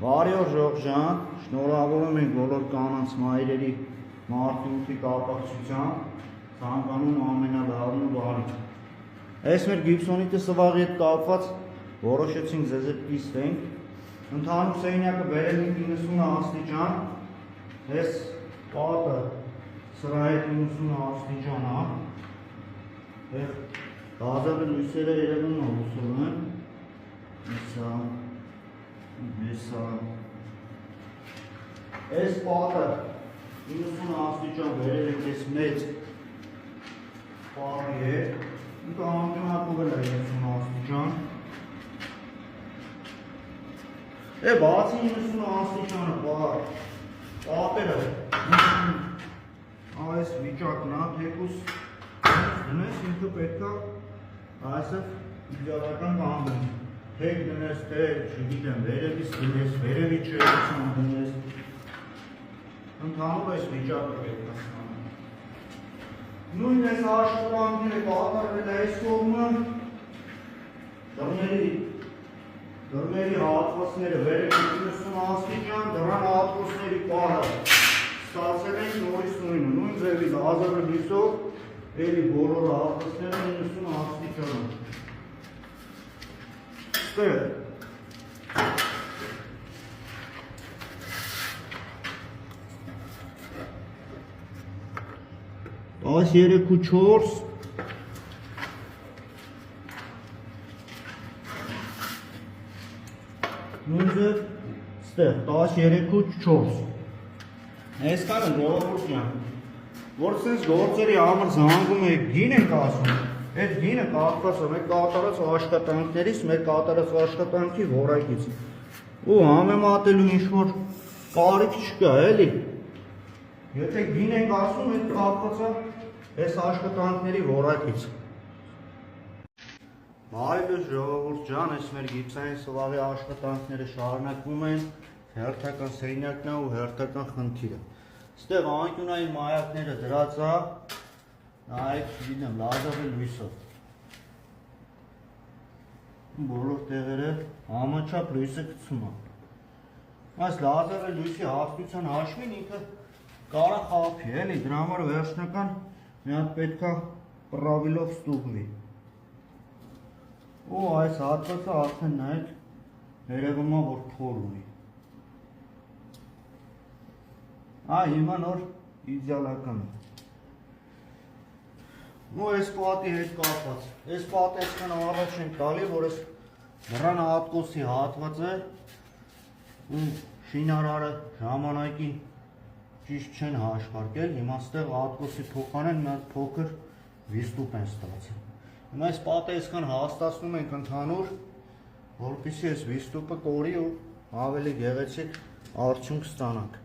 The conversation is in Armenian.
Բարի օր Ժողժան, շնորհավորում ենք բոլոր կանանց մայրերի մարտի կապակցությամբ, ցանկանում ամենալավն ու բարին։ Այս մեր գիպսոնիտը սվաղի հետ կապված որոշեցինք ձեզ հետ կիսվենք։ Ընդհանուր սենյակը բերել ենք 90 աստիճան, այս պատը սրա հետ 90 աստիճան է, գազավը լույսերը երևում է լուսում են, Հեսա Այս պատը 90 աստիճան բերել ենք այս մեծ պատի հետ, ինքը անկյունակուվել է 90 աստիճան, բացի 90 աստիճանը պատերը այս վիճակն է, թեկուս դնես ինքը պետք է այսև իդեալական կանգնի, թեք դնես, թե չգիտեմ, վերևից դնես, վերևի չերություն դնես, ընդհանուր այս վիճակը պետք է ստանալ։ Նույն այս աշխատանքները կատարվել է այս կողմը, դռների հատվածները վերևի 90 աստիճան, դռան հատվածների պարը ստացել ենք նորից նույնը, նույն ձևի լազերը լույսով էլի բոլոր հատվածները 90 աստիճան։ Ստեղ 13.4 նույնը ստեղ 13.4 Այսքանը ժողովուրդ ջան, որ սենց գործերի համար զանգում եք գին ենք ասում, այդ գինը կախված է մեր կատարած աշխատանքներից, մեր կատարած աշխատանքի որակից ու համեմատելու ինչ-որ կարիք չկա, էլի եթե գին ենք ասում, այդ կախված է այս աշխատանքների որակից Բարի ժողովուրդ ջան, այս մեր գիպսային սվաղի աշխատանքները շարունակվում են, հերթական սենյակն է ու հերթական խնդիրը։ Ստեղ անկյունային մայակները դրած է, նայեք, չգիտեմ, լազերի լույսով։ Բոլոր տեղերը համաչափ լույսը գցում է։ Այս լազերի լույսի հաստության հաշվին ինքը կարա խաբի, էլի, դրա համար վերջնական մի հատ պետք է պրավիլով ստուգվի։ Ու այս հատվածը արդեն նայեք երևում է, որ փոր ունի։ Հիմա նոր իդեալական է։ Ու այս պատի հետ կապված։ Այս պատը այսքան առաջ ենք տալի, որ այս դռան հատկոսի հատվածը ու շինարարը ժամանակին ճիշտ չեն հաշվարկել, հիմա ստեղ հատկոսի փոխարեն մի հատ փոքր վիստուպ են ստացել։ Հիմա այս պատը այսքան հաստացնում ենք ընդհանուր, որպեսզի այս վիստուպը կորի ու ավելի գեղեցիկ արդյունք ստանանք։